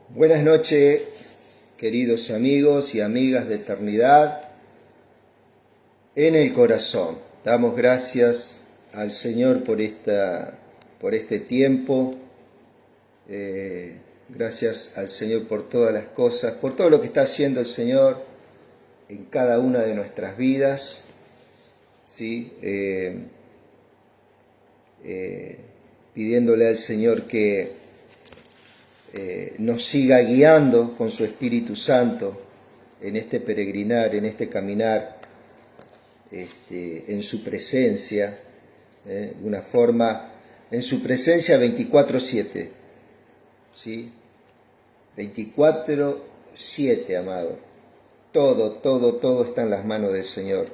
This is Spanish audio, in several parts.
Buenas noches, queridos amigos y amigas de Eternidad en el Corazón. Damos gracias al Señor por este tiempo. Gracias al Señor por todas las cosas, por todo lo que está haciendo el Señor en cada una de nuestras vidas. ¿Sí? Pidiéndole al Señor que nos siga guiando con su Espíritu Santo en este peregrinar, en este caminar, en su presencia, de una forma, en su presencia 24/7, ¿sí? 24/7, amado. Todo está en las manos del Señor.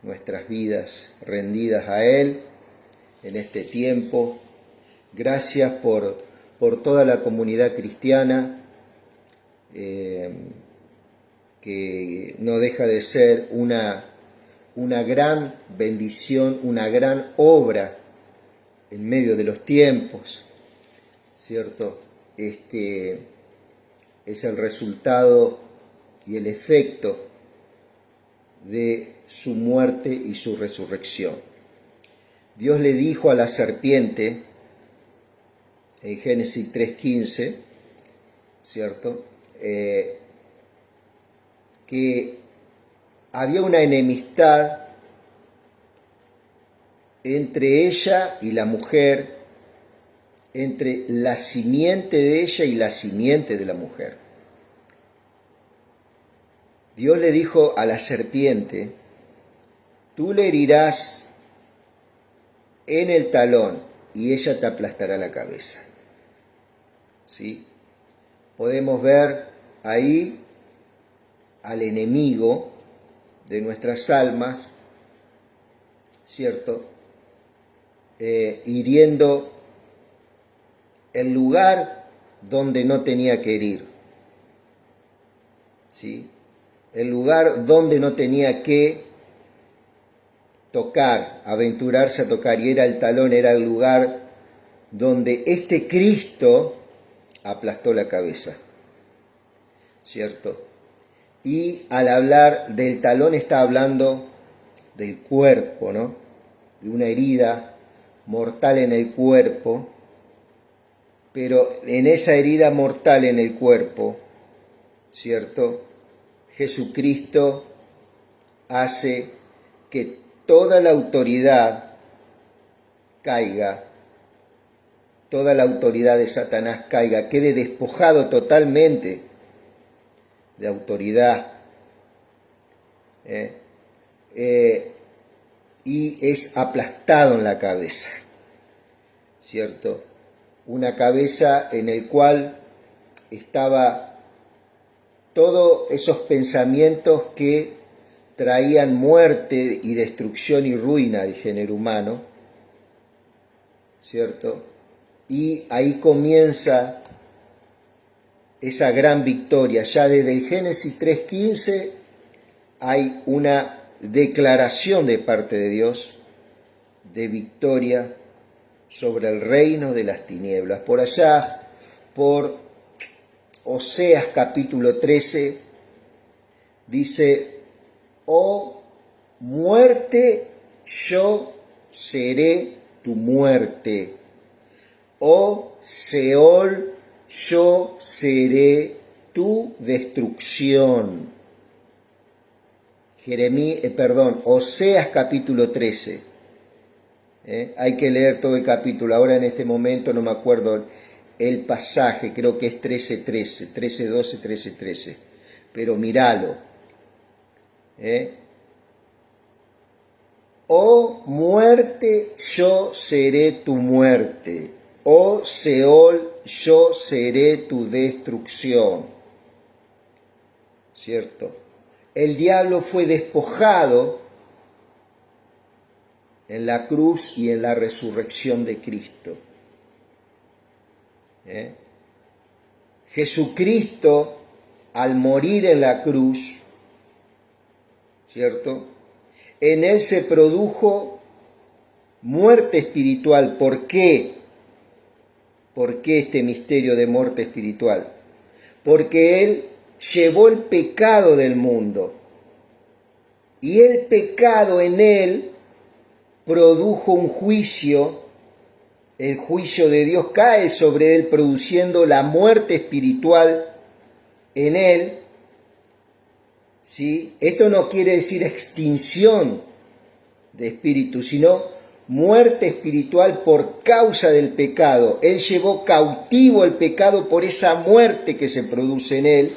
Nuestras vidas rendidas a Él en este tiempo. Gracias por toda la comunidad cristiana, que no deja de ser una gran bendición, una gran obra en medio de los tiempos, ¿cierto? Es el resultado y el efecto de su muerte y su resurrección. Dios le dijo a la serpiente, en Génesis 3:15, ¿cierto? Que había una enemistad entre ella y la mujer, entre la simiente de ella y la simiente de la mujer. Dios le dijo a la serpiente: tú le herirás en el talón y ella te aplastará la cabeza. ¿Sí? Podemos ver ahí al enemigo de nuestras almas, ¿cierto? Hiriendo el lugar donde no tenía que herir, ¿sí? El lugar donde no tenía que tocar, aventurarse a tocar, y era el talón, era el lugar donde este Cristo aplastó la cabeza, ¿cierto? Y al hablar del talón está hablando del cuerpo, ¿no? De una herida mortal en el cuerpo, pero en esa herida mortal en el cuerpo, ¿cierto? Jesucristo hace que toda la autoridad caiga, toda la autoridad de Satanás caiga, quede despojado totalmente de autoridad, y es aplastado en la cabeza, ¿cierto? Una cabeza en el cual estaba todos esos pensamientos que traían muerte y destrucción y ruina al género humano, ¿cierto? Y ahí comienza esa gran victoria. Ya desde el Génesis 3:15 hay una declaración de parte de Dios de victoria sobre el reino de las tinieblas. Por allá, por Oseas capítulo 13, dice: oh muerte, yo seré tu muerte. Oh Seol, yo seré tu destrucción. Oseas capítulo 13. Hay que leer todo el capítulo. Ahora en este momento no me acuerdo el pasaje, creo que es 13:13, 13:12, 13:13. Pero míralo. Oh muerte, yo seré tu muerte. Oh Seol, yo seré tu destrucción. ¿Cierto? El diablo fue despojado en la cruz y en la resurrección de Cristo. Jesucristo, al morir en la cruz, ¿cierto? En Él se produjo muerte espiritual. ¿Por qué? ¿Por qué este misterio de muerte espiritual? porque Él llevó el pecado del mundo. Y el pecado en Él produjo un juicio, el juicio de Dios cae sobre Él, produciendo la muerte espiritual en Él. ¿Sí? Esto no quiere decir extinción de espíritu, sino muerte espiritual por causa del pecado. Él llevó cautivo el pecado por esa muerte que se produce en Él.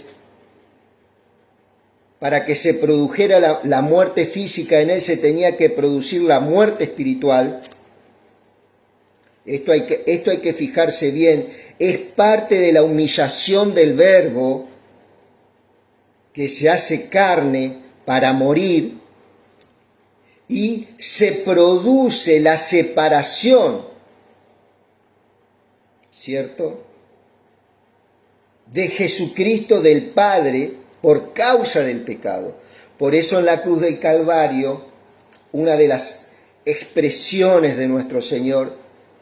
Para que se produjera la muerte física en Él se tenía que producir la muerte espiritual. Esto hay que fijarse bien. Es parte de la humillación del Verbo que se hace carne para morir y se produce la separación, ¿cierto?, de Jesucristo del Padre por causa del pecado. Por eso en la cruz del Calvario, una de las expresiones de nuestro Señor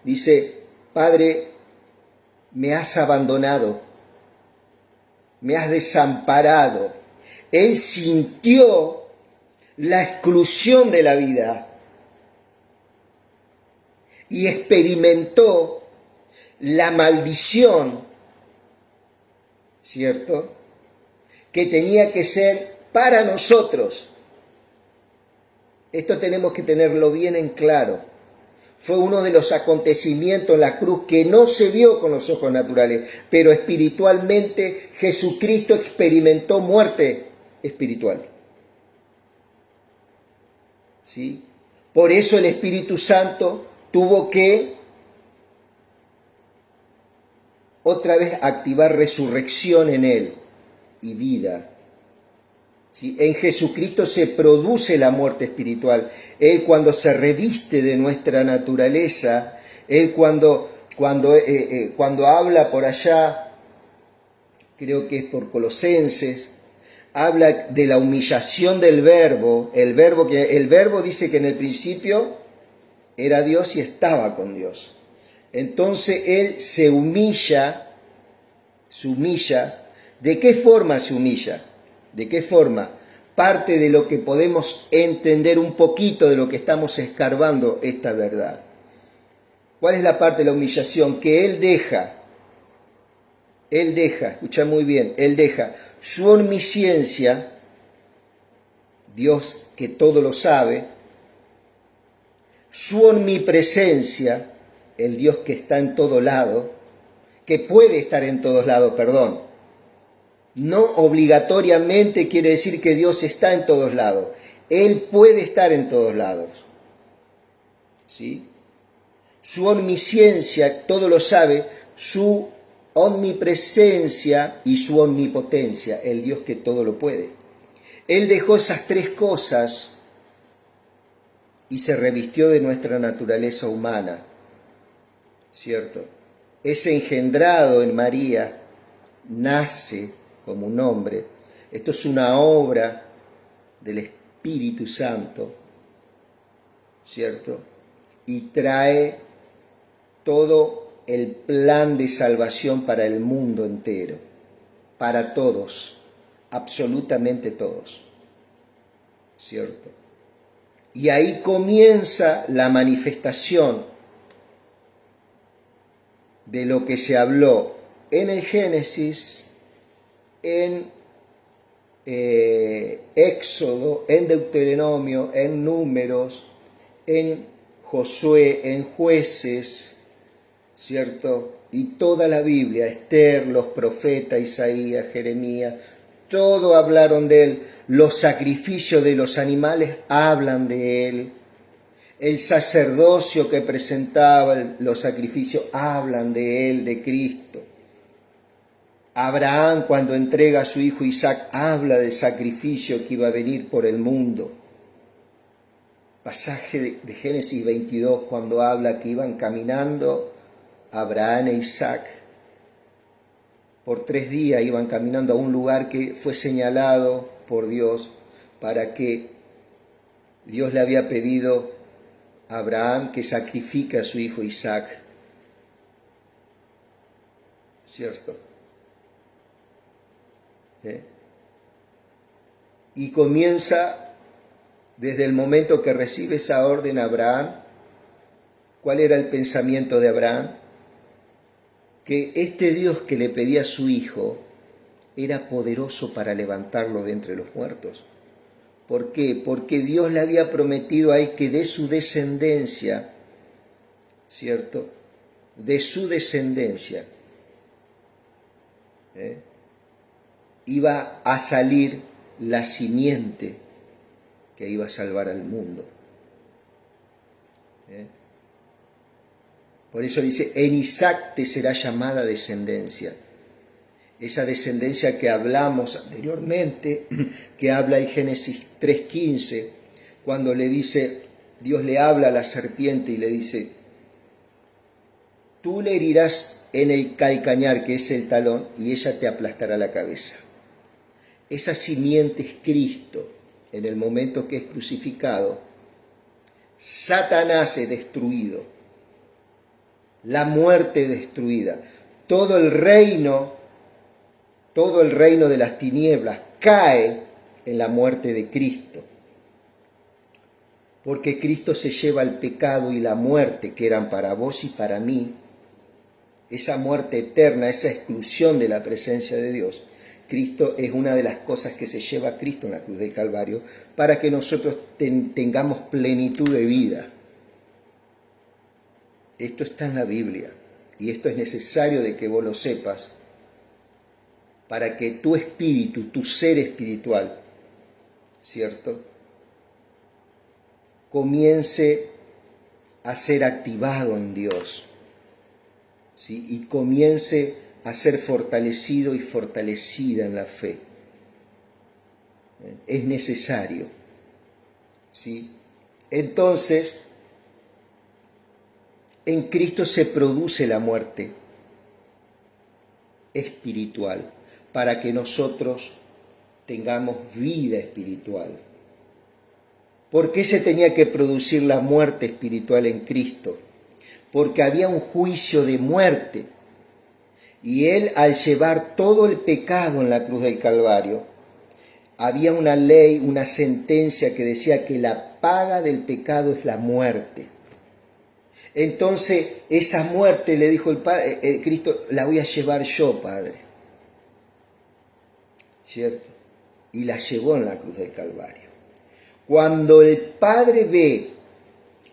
dice: Padre, me has abandonado, me has desamparado. Él sintió la exclusión de la vida y experimentó la maldición, ¿cierto?, que tenía que ser para nosotros. Esto tenemos que tenerlo bien en claro. Fue uno de los acontecimientos en la cruz que no se vio con los ojos naturales, pero espiritualmente Jesucristo experimentó muerte espiritual. ¿Sí? Por eso el Espíritu Santo tuvo que otra vez activar resurrección en Él y vida. ¿Sí? En Jesucristo se produce la muerte espiritual. Él, cuando se reviste de nuestra naturaleza, Él cuando habla por allá, creo que es por Colosenses, habla de la humillación del Verbo. El Verbo dice que en el principio era Dios y estaba con Dios. Entonces Él se humilla. ¿De qué forma se humilla? ¿De qué forma? Parte de lo que podemos entender un poquito de lo que estamos escarbando esta verdad. ¿Cuál es la parte de la humillación? Que Él deja, escucha muy bien, Él deja su omnisciencia, Dios que todo lo sabe, su omnipresencia, el Dios que está en todo lado, que puede estar en todos lados, perdón. No obligatoriamente quiere decir que Dios está en todos lados. Él puede estar en todos lados. ¿Sí? Su omnisciencia, todo lo sabe, su omnipresencia y su omnipotencia, el Dios que todo lo puede. Él dejó esas tres cosas y se revistió de nuestra naturaleza humana, ¿cierto? Es engendrado en María, nace como un hombre. Esto es una obra del Espíritu Santo, ¿cierto? Y trae todo el plan de salvación para el mundo entero, para todos, absolutamente todos, ¿cierto? Y ahí comienza la manifestación de lo que se habló en el Génesis, en Éxodo, en Deuteronomio, en Números, en Josué, en Jueces, ¿cierto? Y toda la Biblia, Esther, los profetas, Isaías, Jeremías, todo hablaron de Él. Los sacrificios de los animales hablan de Él. El sacerdocio que presentaba los sacrificios hablan de Él, de Cristo. Abraham, cuando entrega a su hijo Isaac, habla del sacrificio que iba a venir por el mundo. Pasaje de Génesis 22, cuando habla que iban caminando Abraham e Isaac. Por 3 días iban caminando a un lugar que fue señalado por Dios para que Dios le había pedido a Abraham que sacrifique a su hijo Isaac. ¿Cierto? ¿eh? Y comienza desde el momento que recibe esa orden Abraham. ¿Cuál era el pensamiento de Abraham? Que este Dios que le pedía a su hijo era poderoso para levantarlo de entre los muertos. ¿Por qué? Porque Dios le había prometido a él que de su descendencia, ¿cierto? De su descendencia, iba a salir la simiente que iba a salvar al mundo. Por eso dice, en Isaac te será llamada descendencia. Esa descendencia que hablamos anteriormente, que habla en Génesis 3:15, cuando le dice, Dios le habla a la serpiente y le dice, tú le herirás en el calcañar, que es el talón, y ella te aplastará la cabeza. Esa simiente es Cristo. En el momento que es crucificado, Satanás es destruido, la muerte destruida, todo el reino de las tinieblas cae en la muerte de Cristo, porque Cristo se lleva el pecado y la muerte que eran para vos y para mí, esa muerte eterna, esa exclusión de la presencia de Dios. Cristo es una de las cosas que se lleva a Cristo en la cruz del Calvario para que nosotros tengamos plenitud de vida. Esto está en la Biblia y esto es necesario de que vos lo sepas para que tu espíritu, tu ser espiritual, ¿cierto?, comience a ser activado en Dios, ¿sí?, y comience a ser fortalecido y fortalecida en la fe. Es necesario, ¿sí? Entonces, en Cristo se produce la muerte espiritual para que nosotros tengamos vida espiritual. ¿Por qué se tenía que producir la muerte espiritual en Cristo? Porque había un juicio de muerte. Y Él, al llevar todo el pecado en la cruz del Calvario, había una ley, una sentencia que decía que la paga del pecado es la muerte. Entonces, esa muerte, le dijo el Padre, Cristo, la voy a llevar yo, Padre. ¿Cierto? Y la llevó en la cruz del Calvario. Cuando el Padre ve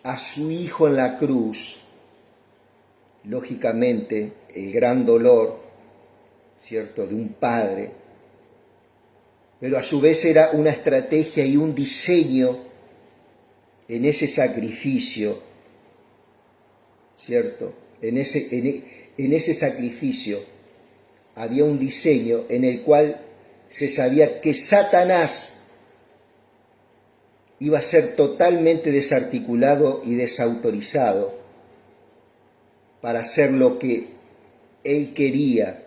a su Hijo en la cruz, lógicamente, el gran dolor, ¿cierto?, de un padre, pero a su vez era una estrategia y un diseño en ese sacrificio, ¿cierto? En ese sacrificio había un diseño en el cual se sabía que Satanás iba a ser totalmente desarticulado y desautorizado para hacer lo que él quería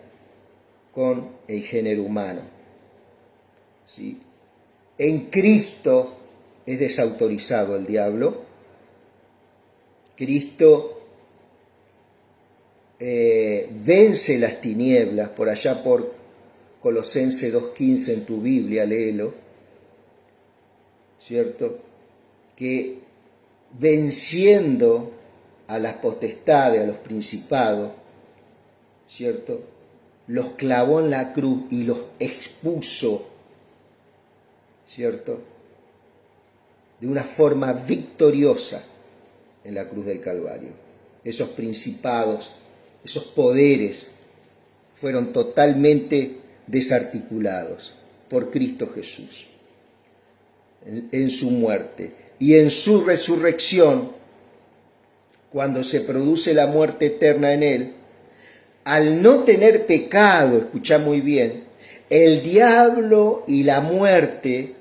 con el género humano, ¿sí? En Cristo es desautorizado el diablo. Cristo vence las tinieblas, por allá por Colosenses 2:15 en tu Biblia, léelo, ¿cierto? Que venciendo a las potestades, a los principados, ¿cierto?, los clavó en la cruz y los expuso, ¿cierto?, de una forma victoriosa en la cruz del Calvario. Esos principados, esos poderes fueron totalmente desarticulados por Cristo Jesús en su muerte. Y en su resurrección, cuando se produce la muerte eterna en Él, al no tener pecado, escucha muy bien, el diablo y la muerte,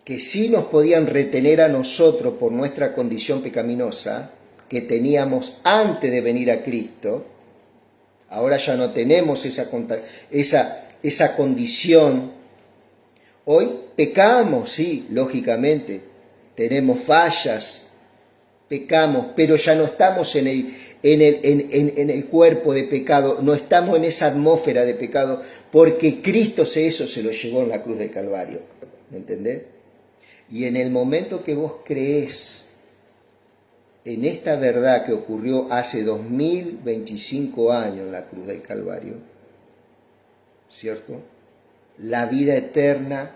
que sí nos podían retener a nosotros por nuestra condición pecaminosa, que teníamos antes de venir a Cristo, ahora ya no tenemos esa condición. Hoy pecamos, sí, lógicamente, tenemos fallas, pecamos, pero ya no estamos en en el cuerpo de pecado, no estamos en esa atmósfera de pecado, porque Cristo eso se lo llevó en la cruz del Calvario. ¿Me entendés? Y en el momento que vos creés en esta verdad que ocurrió hace 2025 años en la cruz del Calvario, ¿cierto? La vida eterna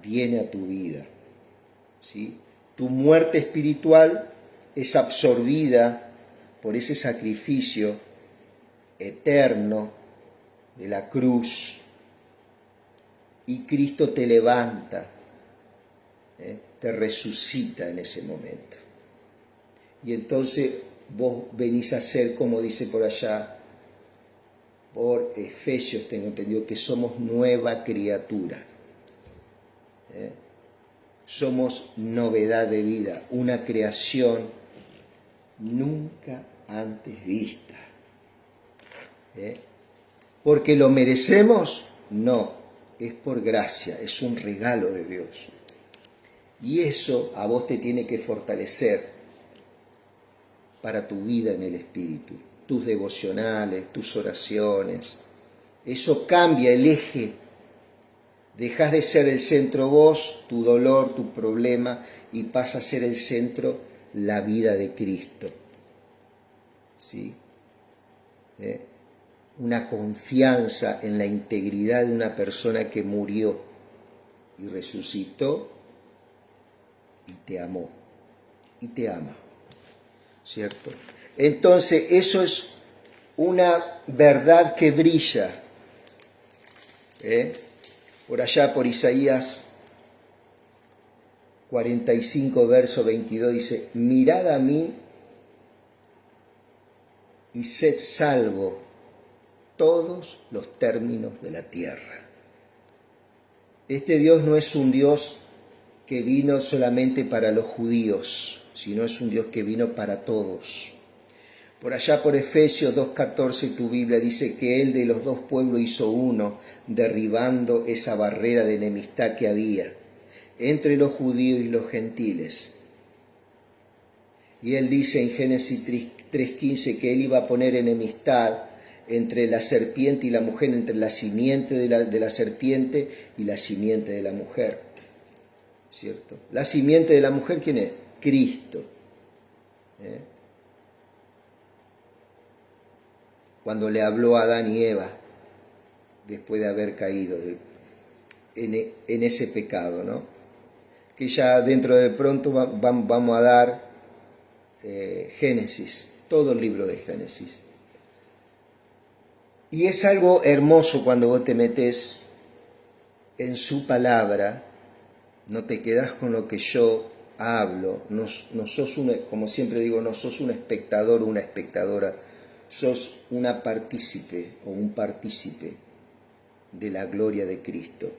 viene a tu vida, ¿sí? Tu muerte espiritual es absorbida por ese sacrificio eterno de la cruz y Cristo te levanta, te resucita en ese momento. Y entonces vos venís a ser, como dice por allá, por Efesios tengo entendido, que somos nueva criatura. Somos novedad de vida, una creación nunca antes vista. ¿Porque lo merecemos? No, es por gracia, es un regalo de Dios. Y eso a vos te tiene que fortalecer para tu vida en el Espíritu, tus devocionales, tus oraciones. Eso cambia el eje. Dejas de ser el centro vos, tu dolor, tu problema, y pasa a ser el centro la vida de Cristo. ¿Sí? Una confianza en la integridad de una persona que murió y resucitó y te amó y te ama, ¿cierto? Entonces eso es una verdad que brilla, por allá por Isaías 45 verso 22 dice: mirad a mí y sed salvo todos los términos de la tierra. Este Dios no es un Dios que vino solamente para los judíos, sino es un Dios que vino para todos. Por allá por Efesios 2:14 tu Biblia dice que Él de los dos pueblos hizo uno, derribando esa barrera de enemistad que había entre los judíos y los gentiles. Y Él dice en Génesis 3:15 que Él iba a poner enemistad entre la serpiente y la mujer, entre la simiente de la serpiente y la simiente de la mujer, ¿cierto? La simiente de la mujer, ¿quién es? Cristo. Cuando le habló a Adán y Eva, después de haber caído en ese pecado, ¿no? Que ya dentro de pronto vamos a dar Génesis, todo el libro de Génesis. Y es algo hermoso cuando vos te metes en su palabra, no te quedás con lo que yo hablo, no sos como siempre digo, no sos un espectador o una espectadora, sos una partícipe o un partícipe de la gloria de Cristo,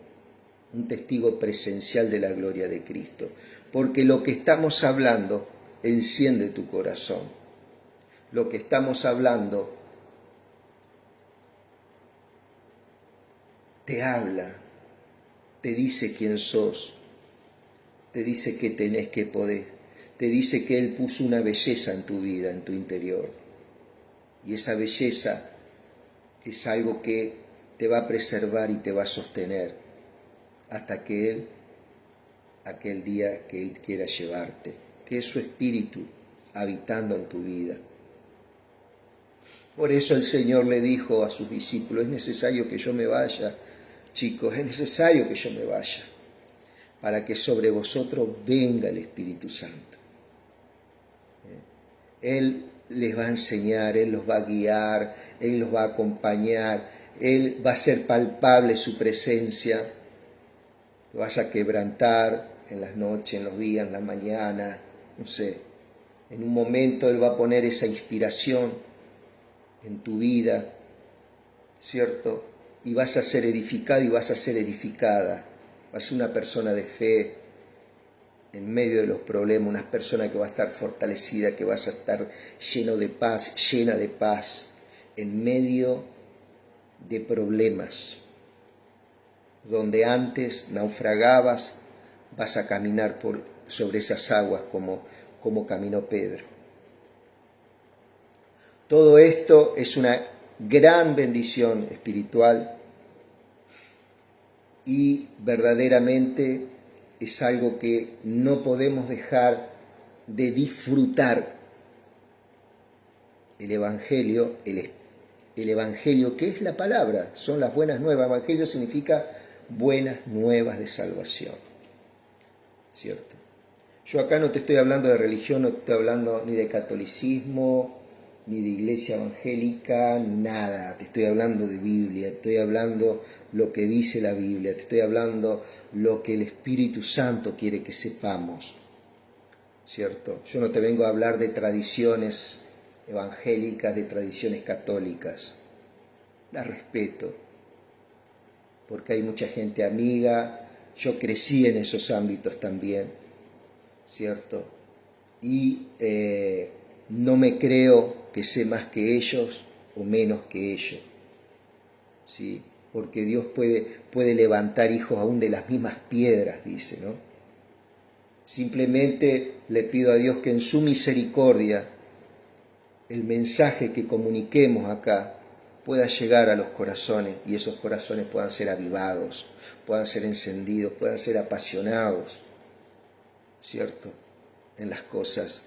un testigo presencial de la gloria de Cristo, porque lo que estamos hablando enciende tu corazón, lo que estamos hablando te habla, te dice quién sos, te dice que tenés, que podés, te dice que Él puso una belleza en tu vida, en tu interior. Y esa belleza es algo que te va a preservar y te va a sostener hasta que Él, aquel día que Él quiera llevarte, que es su Espíritu habitando en tu vida. Por eso el Señor le dijo a sus discípulos: es necesario que yo me vaya, chicos, es necesario que yo me vaya, para que sobre vosotros venga el Espíritu Santo. Él les va a enseñar, Él los va a guiar, Él los va a acompañar, Él va a hacer palpable su presencia. Te vas a quebrantar en las noches, en los días, en la mañana, no sé. En un momento Él va a poner esa inspiración en tu vida, ¿cierto? Y vas a ser edificado y vas a ser edificada. Vas a ser una persona de fe en medio de los problemas, una persona que va a estar fortalecida, que vas a estar lleno de paz, llena de paz, en medio de problemas. Donde antes naufragabas, vas a caminar sobre esas aguas como caminó Pedro. Todo esto es una gran bendición espiritual y verdaderamente es algo que no podemos dejar de disfrutar. El Evangelio, el Evangelio, ¿qué es la palabra? Son las buenas nuevas. Evangelio significa buenas nuevas de salvación, ¿cierto? Yo acá no te estoy hablando de religión, no te estoy hablando ni de catolicismo, ni de iglesia evangélica, ni nada. Te estoy hablando de Biblia, te estoy hablando lo que dice la Biblia, te estoy hablando lo que el Espíritu Santo quiere que sepamos, ¿cierto? Yo no te vengo a hablar de tradiciones evangélicas, de tradiciones católicas. Las respeto, porque hay mucha gente amiga, yo crecí en esos ámbitos también, ¿cierto? Y no me creo que sé más que ellos o menos que ellos, ¿sí? Porque Dios puede levantar hijos aún de las mismas piedras, dice, ¿no? Simplemente le pido a Dios que en su misericordia el mensaje que comuniquemos acá pueda llegar a los corazones y esos corazones puedan ser avivados, puedan ser encendidos, puedan ser apasionados, ¿cierto?, en las cosas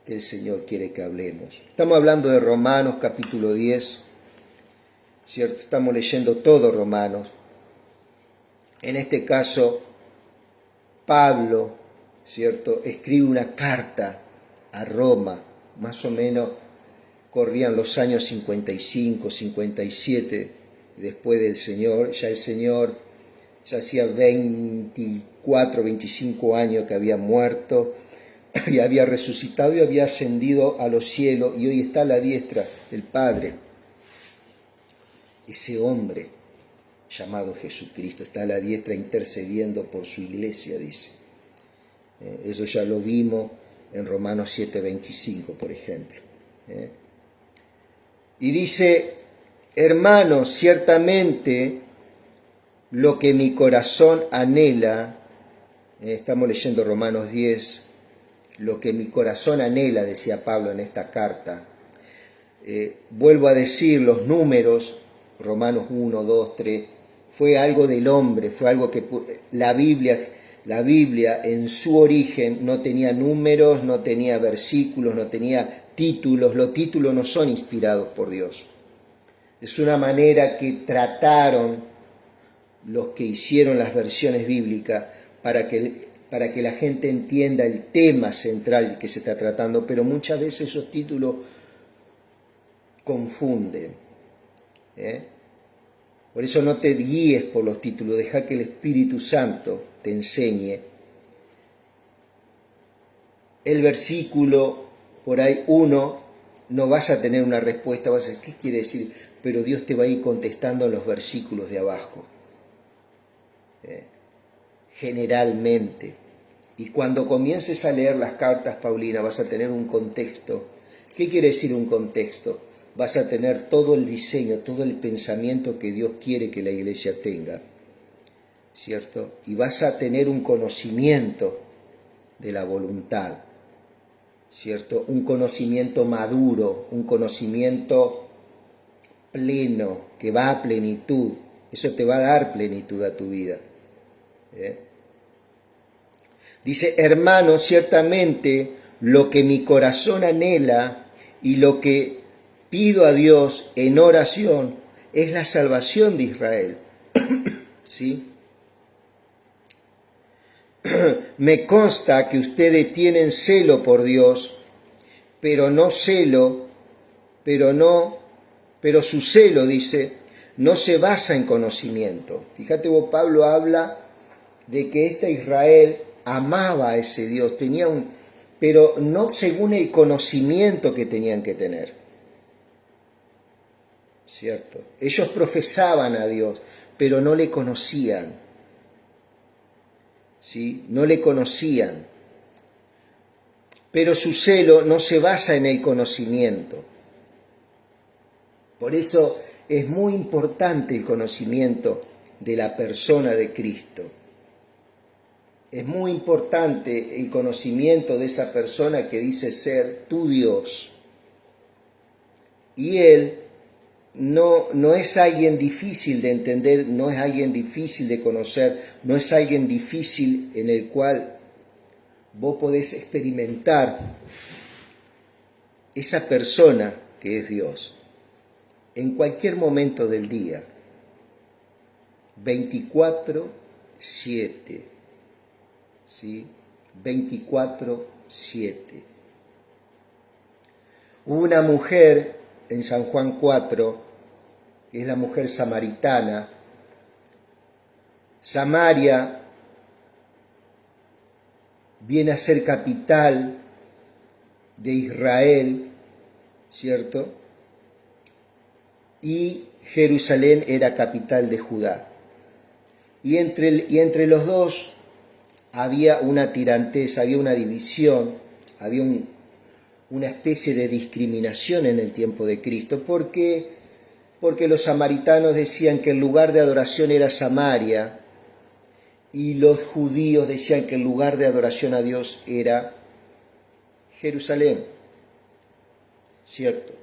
que el Señor quiere que hablemos. Estamos hablando de Romanos capítulo 10, ¿cierto? Estamos leyendo todo Romanos. En este caso, Pablo, ¿cierto?, escribe una carta a Roma, más o menos corrían los años 55, 57 después del Señor. Ya el Señor ya hacía 24, 25 años que había muerto y había resucitado y había ascendido a los cielos y hoy está a la diestra del Padre. Ese hombre llamado Jesucristo está a la diestra intercediendo por su iglesia, dice. Eso ya lo vimos en Romanos 7:25, por ejemplo. Y dice: hermanos, ciertamente lo que mi corazón anhela, estamos leyendo Romanos 10, lo que mi corazón anhela, decía Pablo en esta carta. Vuelvo a decir, los números, Romanos 1, 2, 3, fue algo del hombre, fue algo que la Biblia en su origen no tenía números, no tenía versículos, no tenía títulos. Los títulos no son inspirados por Dios. Es una manera que trataron los que hicieron las versiones bíblicas para que la gente entienda el tema central que se está tratando, pero muchas veces esos títulos confunden. Por eso no te guíes por los títulos, deja que el Espíritu Santo te enseñe. El versículo, por ahí uno, no vas a tener una respuesta, vas a decir, ¿qué quiere decir? Pero Dios te va a ir contestando en los versículos de abajo. Generalmente. Y cuando comiences a leer las cartas paulinas vas a tener un contexto. ¿Qué quiere decir un contexto? Vas a tener todo el diseño, todo el pensamiento que Dios quiere que la iglesia tenga, ¿cierto? Y vas a tener un conocimiento de la voluntad, ¿cierto? Un conocimiento maduro, un conocimiento pleno, que va a plenitud. Eso te va a dar plenitud a tu vida. Dice: hermanos, ciertamente lo que mi corazón anhela y lo que pido a Dios en oración es la salvación de Israel. ¿Sí? Me consta que ustedes tienen celo por Dios, pero su celo, dice, no se basa en conocimiento. Fíjate vos, Pablo habla de que este Israel amaba a ese Dios, pero no según el conocimiento que tenían que tener, ¿cierto? Ellos profesaban a Dios, pero no le conocían, ¿sí? No le conocían. Pero su celo no se basa en el conocimiento. Por eso es muy importante el conocimiento de la persona de Cristo. Es muy importante el conocimiento de esa persona que dice ser tu Dios. Y Él no es alguien difícil de entender, no es alguien difícil de conocer, no es alguien difícil en el cual vos podés experimentar esa persona que es Dios en cualquier momento del día, 24/7, ¿sí? 24/7. Hubo una mujer en San Juan 4, que es la mujer samaritana. Samaria viene a ser capital de Israel, ¿cierto? Y Jerusalén era capital de Judá. Y entre los dos había una tirantez, había una división, había una especie de discriminación en el tiempo de Cristo, porque los samaritanos decían que el lugar de adoración era Samaria y los judíos decían que el lugar de adoración a Dios era Jerusalén, ¿cierto?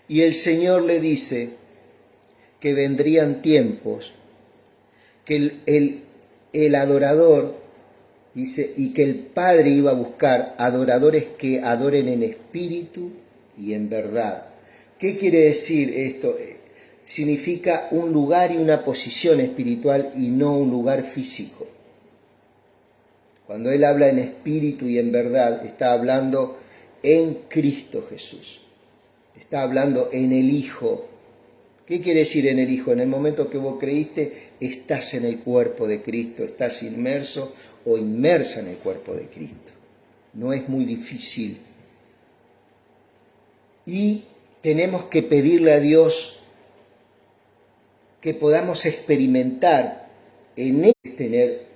Y el Señor le dice que vendrían tiempos que el adorador, dice, y que el Padre iba a buscar adoradores que adoren en espíritu y en verdad. ¿Qué quiere decir esto? Significa un lugar y una posición espiritual y no un lugar físico. Cuando Él habla en espíritu y en verdad, está hablando en Cristo Jesús. Está hablando en el Hijo. ¿Qué quiere decir en el Hijo? En el momento que vos creíste, estás en el cuerpo de Cristo, estás inmerso o inmersa en el cuerpo de Cristo. No es muy difícil. Y tenemos que pedirle a Dios que podamos experimentar en Él, tener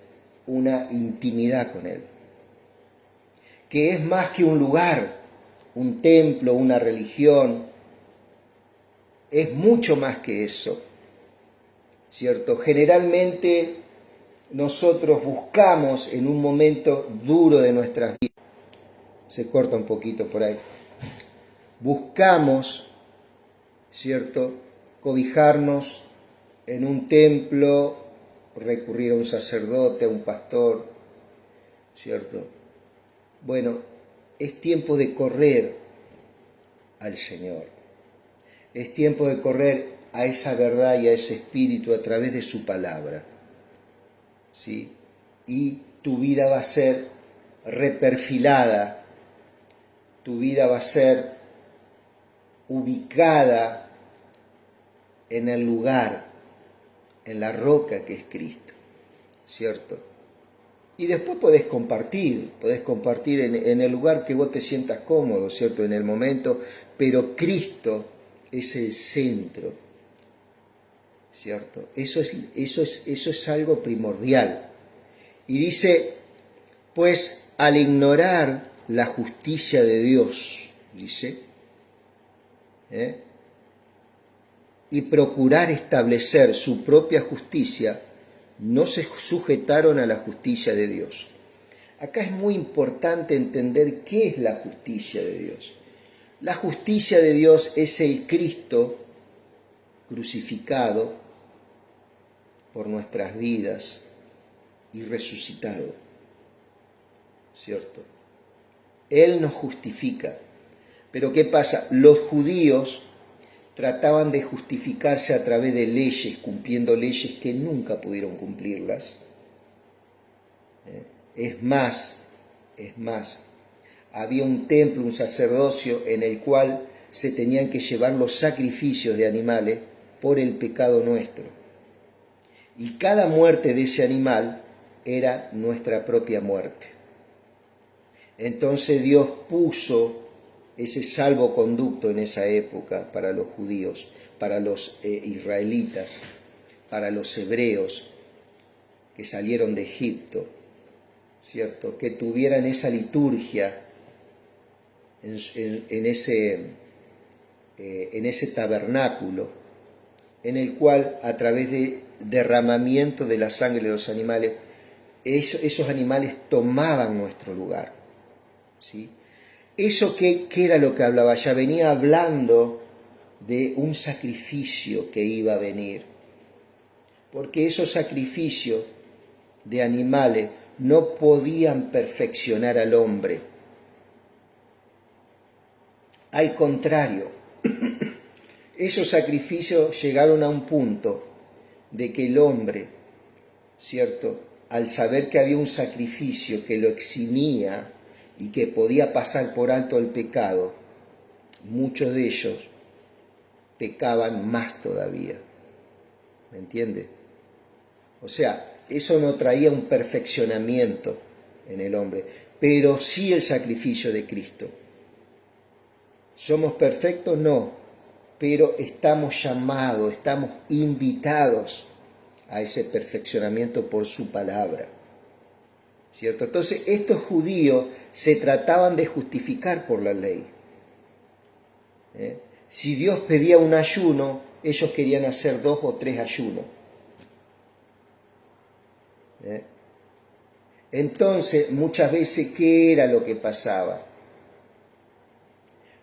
una intimidad con Él, que es más que un lugar, un templo, una religión, es mucho más que eso, ¿cierto? Generalmente nosotros buscamos en un momento duro de nuestras vidas, se corta un poquito por ahí, buscamos, ¿cierto?, cobijarnos en un templo, recurrir a un sacerdote, a un pastor, ¿cierto? Bueno, es tiempo de correr al Señor, es tiempo de correr a esa verdad y a ese espíritu a través de su palabra, ¿sí? Y tu vida va a ser reperfilada, tu vida va a ser ubicada en el lugar, en la roca que es Cristo, ¿cierto? Y después podés compartir en el lugar que vos te sientas cómodo, ¿cierto? En el momento, pero Cristo es el centro, ¿cierto? Eso es algo primordial. Y dice, pues al ignorar la justicia de Dios, dice, y procurar establecer su propia justicia, no se sujetaron a la justicia de Dios. Acá es muy importante entender qué es la justicia de Dios. La justicia de Dios es el Cristo crucificado por nuestras vidas y resucitado, ¿cierto? Él nos justifica. Pero ¿qué pasa? Los judíos trataban de justificarse a través de leyes, cumpliendo leyes que nunca pudieron cumplirlas. Es más, había un templo, un sacerdocio en el cual se tenían que llevar los sacrificios de animales por el pecado nuestro. Y cada muerte de ese animal era nuestra propia muerte. Entonces Dios puso ese salvoconducto en esa época para los judíos, para los israelitas, para los hebreos que salieron de Egipto, ¿cierto? Que tuvieran esa liturgia en ese tabernáculo, en el cual a través de derramamiento de la sangre de los animales, esos animales tomaban nuestro lugar, ¿sí? Eso que era lo que hablaba, ya venía hablando de un sacrificio que iba a venir, porque esos sacrificios de animales no podían perfeccionar al hombre. Al contrario, esos sacrificios llegaron a un punto de que el hombre, ¿cierto?, al saber que había un sacrificio que lo eximía y que podía pasar por alto el pecado, muchos de ellos pecaban más todavía. ¿Me entiende? O sea, eso no traía un perfeccionamiento en el hombre, pero sí el sacrificio de Cristo. ¿Somos perfectos? No, pero estamos llamados, estamos invitados a ese perfeccionamiento por su palabra, ¿cierto? Entonces, estos judíos se trataban de justificar por la ley. Si Dios pedía un ayuno, ellos querían hacer 2 o 3 ayunos. Entonces, muchas veces, ¿qué era lo que pasaba?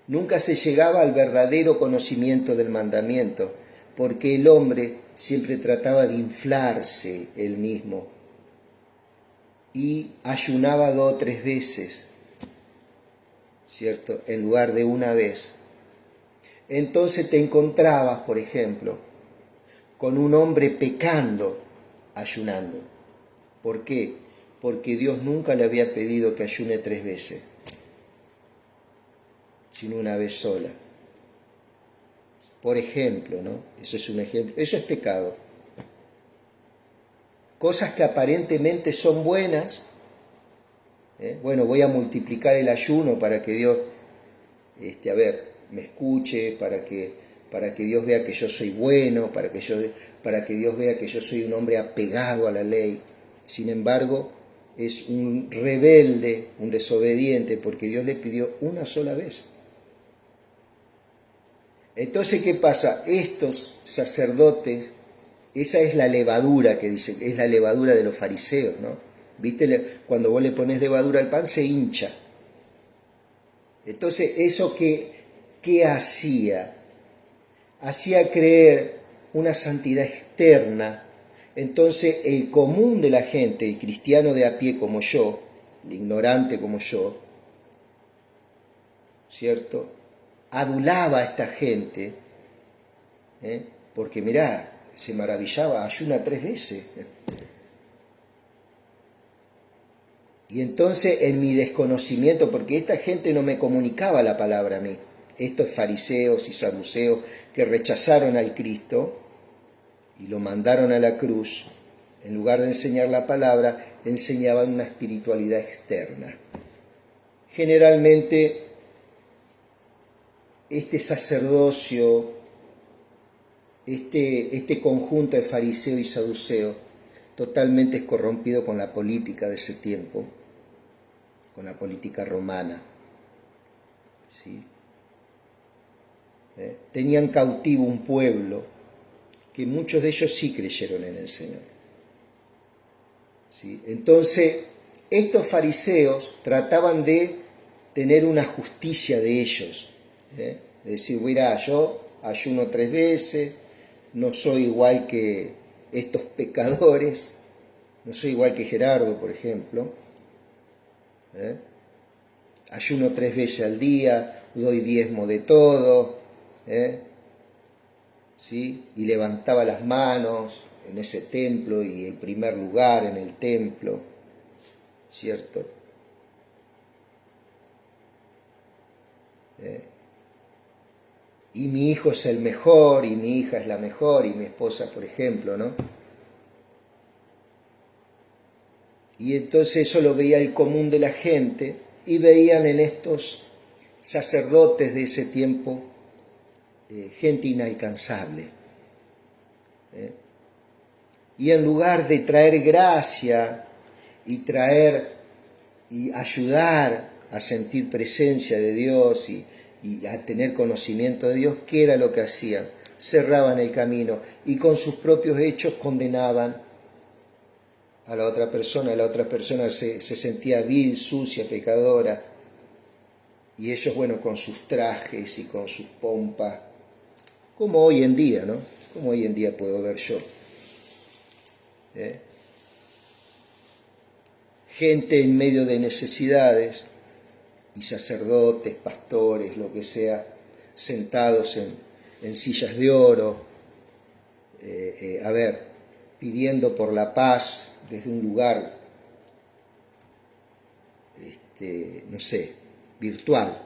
Nunca se llegaba al verdadero conocimiento del mandamiento, porque el hombre siempre trataba de inflarse él mismo y ayunaba 2 o 3 veces, ¿cierto?, en lugar de una vez. Entonces te encontrabas, por ejemplo, con un hombre pecando, ayunando. ¿Por qué? Porque Dios nunca le había pedido que ayune 3 veces, sino una vez sola. Por ejemplo, ¿no? Eso es un ejemplo. Eso es pecado. Cosas que aparentemente son buenas. Bueno, voy a multiplicar el ayuno para que Dios, me escuche, para que Dios vea que yo soy bueno, para que Dios vea que yo soy un hombre apegado a la ley. Sin embargo, es un rebelde, un desobediente, porque Dios le pidió una sola vez. Entonces, ¿qué pasa? Estos sacerdotes, esa es la levadura que dicen, es la levadura de los fariseos, ¿no? ¿Viste? Cuando vos le pones levadura al pan, se hincha. Entonces, ¿eso qué hacía? Hacía creer una santidad externa. Entonces, el común de la gente, el cristiano de a pie como yo, el ignorante como yo, ¿cierto?, adulaba a esta gente, porque mirá, se maravillaba, ayuna 3 veces. Y entonces en mi desconocimiento, porque esta gente no me comunicaba la palabra a mí, estos fariseos y saduceos que rechazaron al Cristo y lo mandaron a la cruz, en lugar de enseñar la palabra, enseñaban una espiritualidad externa. Generalmente, este sacerdocio, este conjunto de fariseo y saduceo, totalmente es corrompido con la política de ese tiempo, con la política romana. ¿Sí? Tenían cautivo un pueblo que muchos de ellos sí creyeron en el Señor. ¿Sí? Entonces, estos fariseos trataban de tener una justicia de ellos. De decir, mira, yo ayuno 3 veces, no soy igual que estos pecadores, no soy igual que Gerardo, por ejemplo. Ayuno 3 veces al día, doy diezmo de todo, ¿sí? Y levantaba las manos en ese templo y el primer lugar en el templo, ¿cierto? Y mi hijo es el mejor, y mi hija es la mejor, y mi esposa, por ejemplo, ¿no? Y entonces eso lo veía el común de la gente, y veían en estos sacerdotes de ese tiempo gente inalcanzable. Y en lugar de traer gracia y ayudar a sentir presencia de Dios y a tener conocimiento de Dios, ¿qué era lo que hacían? Cerraban el camino y con sus propios hechos condenaban a la otra persona se sentía vil, sucia, pecadora, y ellos, bueno, con sus trajes y con sus pompas, como hoy en día, ¿no? Como hoy en día puedo ver yo. Gente en medio de necesidades y sacerdotes, pastores, lo que sea, sentados en sillas de oro, pidiendo por la paz desde un lugar, no sé, virtual,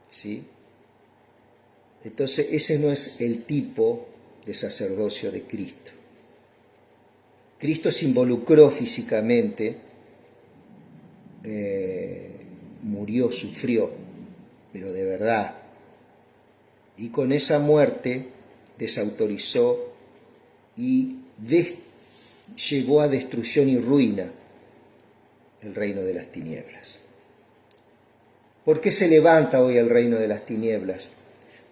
¿sí? Entonces ese no es el tipo de sacerdocio de Cristo. Cristo se involucró físicamente, murió, sufrió, pero de verdad. Y con esa muerte desautorizó y llevó a destrucción y ruina el reino de las tinieblas. ¿Por qué se levanta hoy el reino de las tinieblas?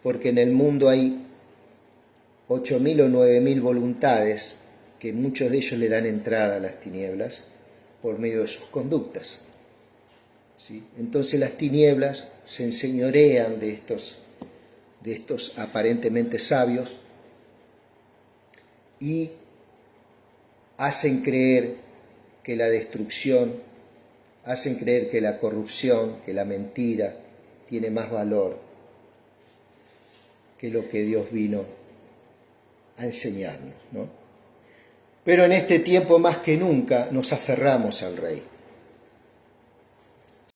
Porque en el mundo hay 8.000 o 9.000 voluntades que muchos de ellos le dan entrada a las tinieblas por medio de sus conductas, ¿sí? Entonces las tinieblas se enseñorean de estos aparentemente sabios y hacen creer que la destrucción, hacen creer que la corrupción, que la mentira tiene más valor que lo que Dios vino a enseñarnos, ¿no? Pero en este tiempo más que nunca nos aferramos al Rey.